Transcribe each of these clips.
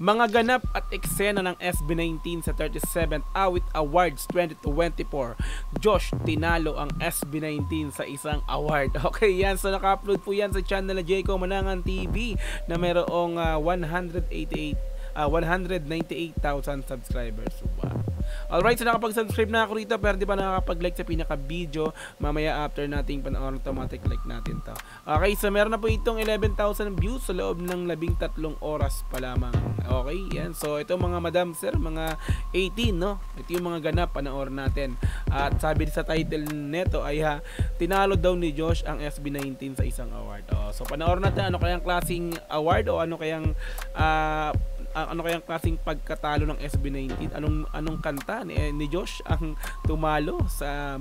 Mga ganap at eksena ng SB19 sa 37th Awit Awards 2024. Josh, tinalo ang SB19 sa isang award. Okay, yan. So naka-upload po yan sa channel na Jayco Manangan TV na mayroong 198,000 subscribers. Wow. Alright, so nakapag-subscribe na ako rito pero di pa nakakapag-like sa pinaka-video. Mamaya after nating panoorin, automatic like natin to. Okay, so meron na po itong 11,000 views sa loob ng 13 oras pa lamang. Okay, yan. So ito mga madam sir, mga 18, no? Ito yung mga ganap, panoorin natin. At sabi sa title neto ay tinalo daw ni Josh ang SB19 sa isang award. So panoorin natin ano kayang klaseng award o ano kayang klaseng pagkatalo ng SB19, anong kanta ni Josh ang tumalo sa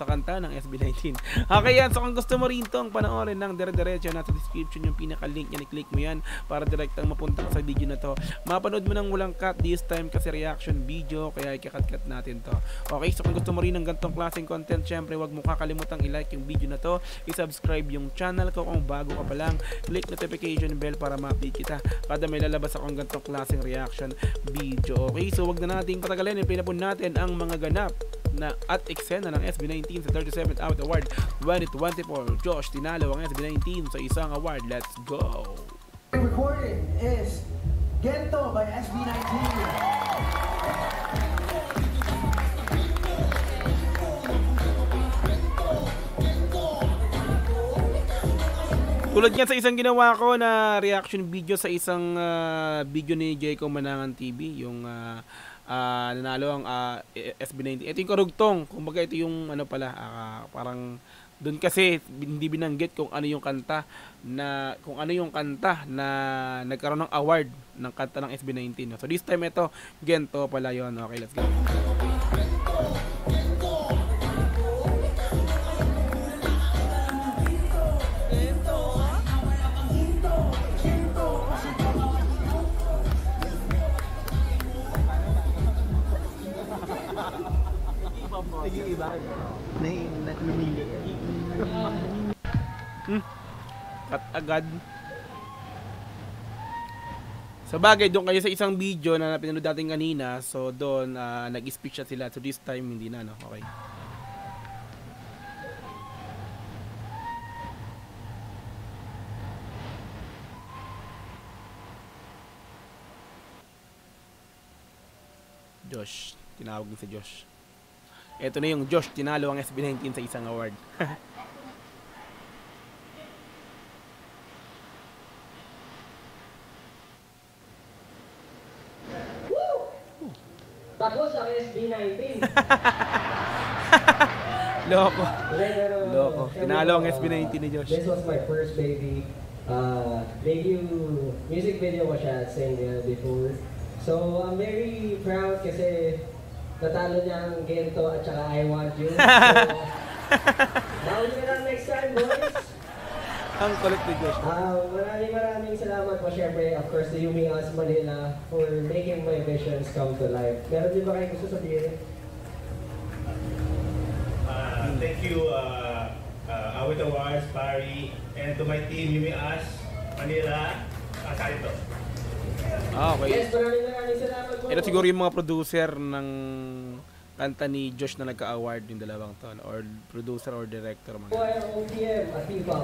kanta ng SB19. Okay yan, so kung gusto mo rin tong panoorin ng dire-diretso, nasa description yung pinaka-link yan, i-click mo yan para direktang mapunta ka sa video na to. Mapanood mo ng walang cut this time kasi reaction video, kaya ikakat-cut natin to. Okay, so kung gusto mo rin ng ganitong klaseng content, syempre wag mo kakalimutang i-like yung video na to, i-subscribe yung channel ko kung bago ka pa lang, click notification bell para ma-update kita kada may lalabas akong ganitong klaseng reaction video. Okay, so wag na nating patagalin, ipinapon natin ang mga ganap na at eksena ng SB19 sa 37th Awit Award 2024. Josh, tinalo ang SB19 sa isang award. Let's go! Recording is Gento by SB19. Tulad nga sa isang ginawa ko na reaction video sa isang video ni Jayco Manangan TV, yung nanalo ang SB19. Ito yung karugtong, kumbaga ito yung ano pala, parang doon kasi hindi binanggit kung ano yung kanta na nagkaroon ng award ng kanta ng SB19. So this time ito, Gento pala yon. Okay, let's go. Cut agad. Sa bagay, doon kayo sa isang video na pinanood natin kanina. So doon nag-speech sila. So this time hindi na, no? Okay. Josh, tinawag din si Josh. Ito na yung Josh, tinalo ang SB19 sa isang award. Tapos ang SB19. Loko. Loko. Tinalo ang SB19 ni Josh. This was my first baby. Music video ko siya at single before. So I'm very proud kasi natalo niya ang Gento at saka I Want You. So, bawal nyo lang next time, boys. Ang kulit ni Josh. Maraming salamat po syempre, of course, to Yumi Us Manila for making my visions come to life. Meron din ba kayo gusto sabihin? Thank you, Awit Awards, Barry, and to my team, Yumi Us Manila, Sarito. Okay. Yes, maraming salamat po. Ito siguro yung mga producer ng kanta ni Josh na nagka-award yung dalawang to, or producer or director. Po ay ang OPM at Viva.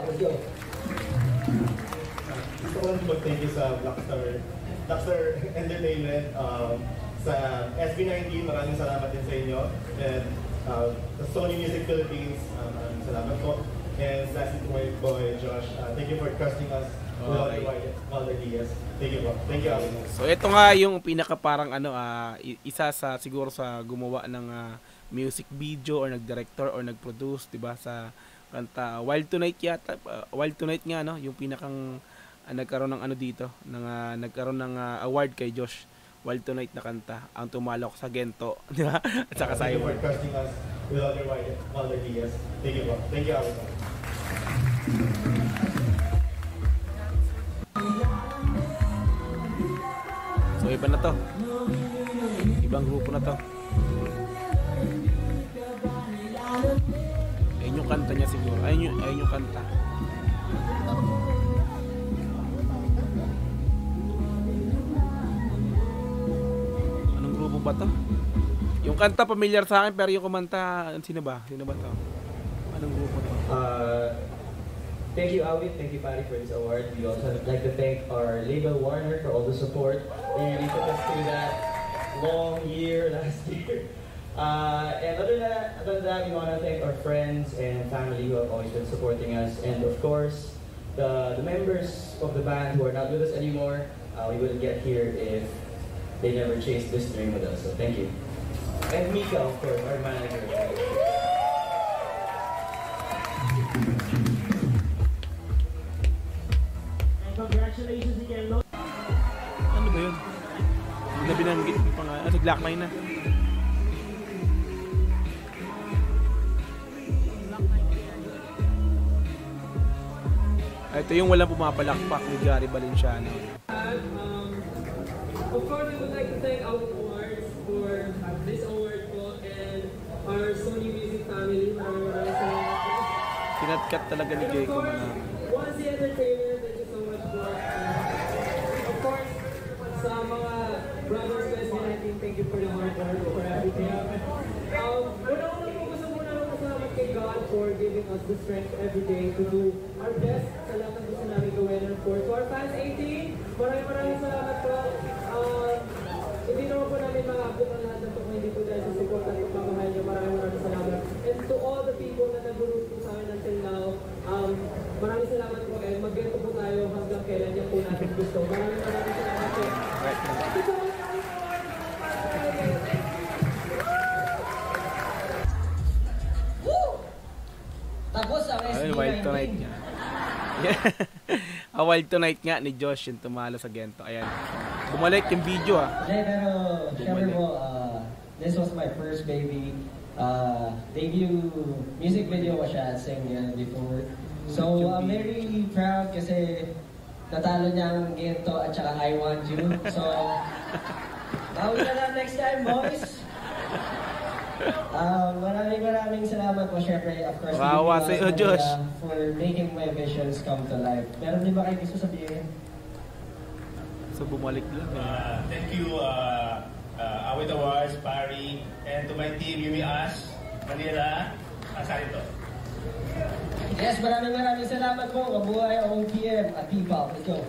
Gusto ko lang mag-thank you sa Blackstar Entertainment, sa SB19, maraming salamat din sa inyo, and sa Sony Music Philippines, maraming salamat po, and lastly to my boy Josh, thank you for trusting us with all the ideas. Thank you po. Thank you. So ito nga yung pinaka parang isa sa siguro sa gumawa ng music video or nag-director or nag-produce, 'di ba, sa kanta Wild Tonight yata. Wild Tonight nga, no, yung pinakang nagkaroon ng dito, nagkaroon ng award kay Josh. Wild Tonight na kanta ang tumalok sa Gento, di ba? At saka sa Thank you for trusting us with all the ideas. Thank you po. Thank you. So iba na to. Ibang grupo na to. Ayun yung kanta niya siguro. Ayun yung kanta. ba to? Yung kanta familiar sa akin pero yung kumanta, sino ba? Sino ba to? Anong grupo to? Thank you, Alvin. Thank you, Patty, for this award. We also would like to thank our label, Warner, for all the support. They really took us through that long year last year. And other than that, we want to thank our friends and family who have always been supporting us. And of course, the members of the band who are not with us anymore. We wouldn't get here if they never chased this dream with us. So thank you. And Mika, of course, our manager. Congratulations again, Lord. Ano ba yun? Hindi na binanggit yung pangalan. Si Black Mine na. Ito yung walang pumapalakpak ni Gary Valenciano. Of course, we would like to thank our awards for this award po and our Sony Music family. Maraming salamat po. Kinatkat talaga ni Jay ko na. Once the Entertainment, thank you so much po. Of course, sa mga brothers ko SB19, thank you for the hard work, for everything. Una-una po gusto muna ng pasalamat kay God for giving us the strength every day to do our best sa lahat ng gusto namin gawin. And of course, to our fans 18, maraming salamat po. Hindi naman po namin makakabot ang lahat ng ito kung hindi po dahil sa support at pagmamahal niyo. Maraming salamat. And to all the people na nag-root po sa akin until now, maraming salamat po and mag-ganto po tayo hanggang kailan yan po natin gusto. Maraming salamat po. Thank you so much. Tapos ang Ayun, SB19. Wild Tonight nga. Wild Tonight nga ni Josh yung tumalo sa Gento. Ayan. Bumalik yung video Hindi, pero syempre po, this was my first baby. Debut music video ko siya at sing before. So I'm very proud kasi natalo niya ang Gento at saka I Want You. So, bawi na lang next time, boys! Maraming salamat po syempre, of course, Wawa sa'yo, Josh. For making my visions come to life. Meron din ba kayo gusto sabihin? So bumalik lang eh. Thank you, Awit Awards, Pari, and to my team, Yumi Ash, Manila, Sarito. Yes, maraming salamat po. Mabuhay ang OPM at P-Pop. Let's go.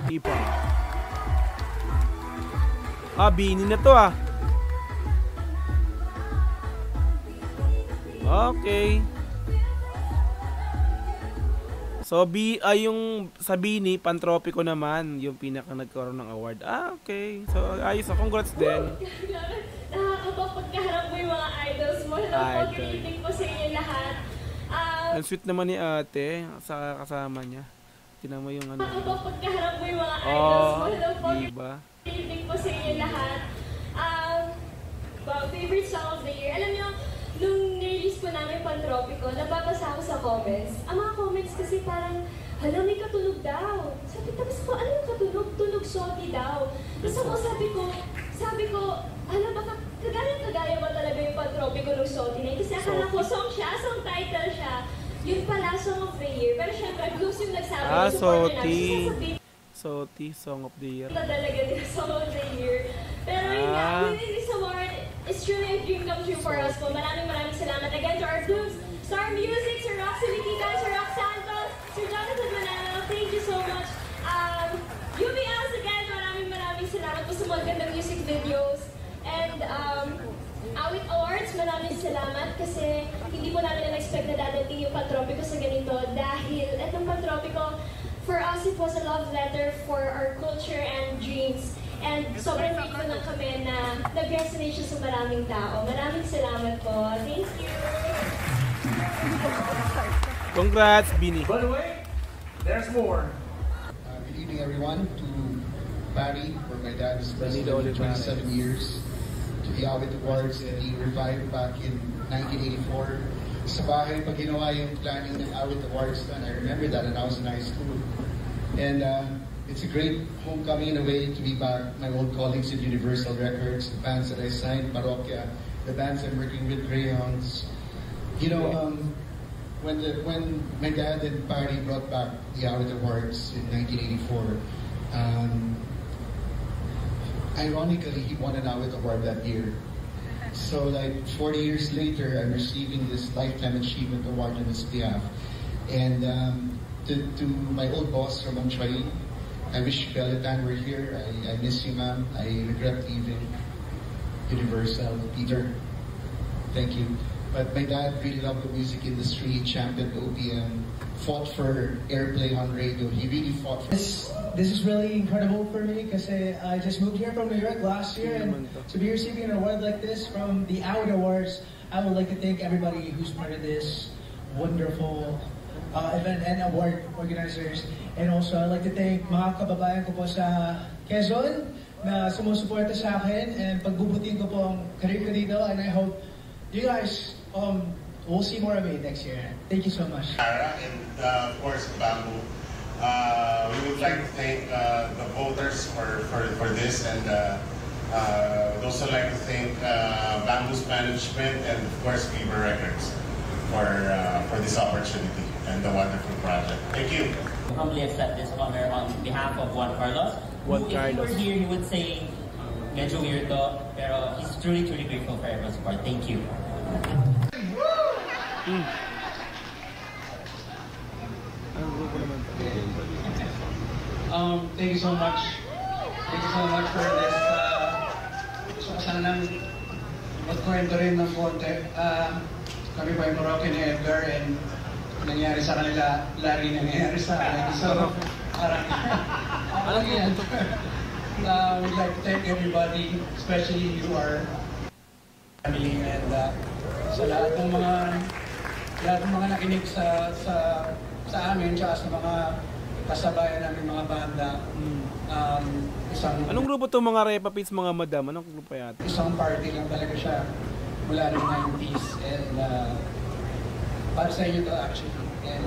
Ipa. Bini na to Okay. So, yung sa Bini, Pantropiko naman, yung pinaka nagkaroon ng award. Okay. So, ayos. Congrats din. Nakakapagkaharap mo yung mga idols mo. Hello po, greeting po sa inyo lahat. Ang sweet naman ni ate sa kasama niya. Tinan mo yung ano. Nakakapagkaharap mo yung mga idols mo. Hello po, Diba? greeting po sa inyo lahat. Favorite song of the year. Alam nyo, nung nirelease po namin Pantropiko, nababasa ako sa comments. Ang mga comments kasi parang, hala, may katunog daw. Tapos ako, ano yung katunog? Tunog salty daw. Tapos ako sabi ko, hala, baka kagaya ba talaga yung Pantropiko ng salty na yun? Kasi akala ko, song title siya. Yun pala, song of the year. Pero syempre, Blues yung nagsabi yung support nila. Salty, song of the year. Ito talaga din, song of the year. Pero yun nga, winning this award is truly a dream come true for us po. Maraming salamat again to our Blues, Star Music, Sir Roxy Liquidan, Sir Rox Santos, Sir Jonathan Manalo, thank you so much. Yumi As again, maraming salamat po sa mga gandang music videos. And Awit Awards, maraming salamat kasi hindi po namin na-expect na dadating yung Pantropiko sa ganito dahil itong Pantropiko, for us, it was a love letter for our culture and dreams. And sobrang thankful lang kami na nag-resonate siya sa maraming tao. Maraming salamat po. Thank you! Congrats, Bini. By the way, there's more. Good evening, everyone. To Patty, where my dad was president for Benito 27 years. To the Awit Awards that he revived back in 1984. Sa bahay, pag ginawa yung planning ng Awit Awards then I remember that and I was in high school. And it's a great homecoming in a way to be back. My old colleagues at Universal Records, the bands that I signed, Parokya, the bands I'm working with, Greyhounds. You know, when my dad and Patty brought back the Awit Awards in 1984, ironically, he won an Awit Award that year. So like 40 years later, I'm receiving this Lifetime Achievement Award on his behalf. And to my old boss, Ramon Choi, I wish Beletan were here. I miss you, ma'am. I regret leaving Universal. Peter, thank you. But my dad really loved the music industry. He championed OPM, fought for airplay on radio. He really fought for This is really incredible for me because I just moved here from New York last year, and to be receiving an award like this from the Awit Awards, I would like to thank everybody who's part of this wonderful event and award organizers. And also, I'd like to thank mga kababayan ko po sa Quezon na sumusuporta sa akin and pagbubutin ko po ang career ko dito, and I hope you guys will see more of me next year. Thank you so much. And of course, Bamboo. We would like to thank the voters for this, and we'd also like to thank Bamboo's management and of course Fever Records for this opportunity and the wonderful project. Thank you. Humbly accept this honor on behalf of Juan Carlos. Juan If Carlos. he were here, he would say, medyo weird to, pero he's truly grateful for everyone's support. Thank you. Thank you so much. Thank you so much for this. So sana nang magkwento rin ng konti. Kami po ay Moroccan ni Edgar, and nangyari sa kanila, lagi nangyayari sa akin. So, parang, yan. We'd like to thank everybody, especially you, our family, and sa lahat ng mga nakinig sa amin, tsaka sa mga kasabayan namin mga banda. Anong grupo itong mga Repa Pits, mga madam? Anong grupo yata? Isang party lang talaga siya mula ng 90s, and para sa inyo to actually. And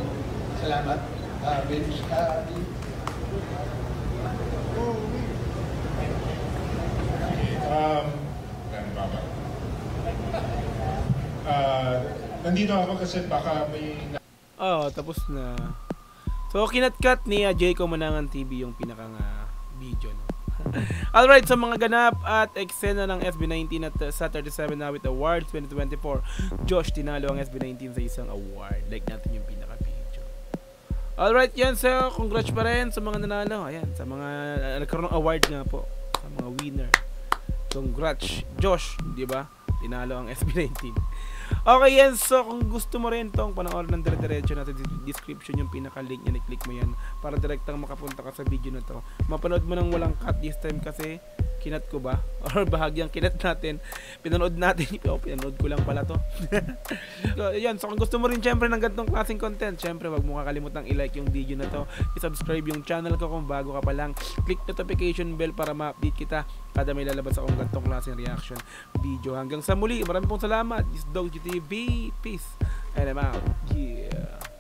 salamat, Vince. Nandito ako kasi baka may... Tapos na. So, kinat-cut ni Jayco Manangan TV yung pinakang video, no? Alright, sa mga ganap at eksena ng SB19 at sa 37 Awit Awards 2024, Josh tinalo ang SB19 sa isang award. Like natin yung pinaka-video. Alright, yan. So, congrats pa rin sa mga nanalo. Ayan, sa mga nagkaroon ng award nga po. Sa mga winner. Congrats, Josh, di ba? Tinalo ang SB19. Okay, yan. So, kung gusto mo rin itong panoorin ng dire-diretso natin sa description, yung pinaka-link niya, i-click mo yan para direktang makapunta ka sa video na to. Mapanood mo nang walang cut this time kasi kinat ko ba? Or bahagyang kinat natin. Pinanood natin. Pinanood ko lang pala to. So, yan. So, kung gusto mo rin syempre ng ganitong klaseng content, syempre wag mo kakalimutang i-like yung video na to. I-subscribe yung channel ko kung bago ka pa lang. Click notification bell para ma-update kita kada may lalabas akong ganitong klaseng reaction video. Hanggang sa muli. Maraming pong salamat. This is Dog GTV. Peace. And I'm out. Yeah.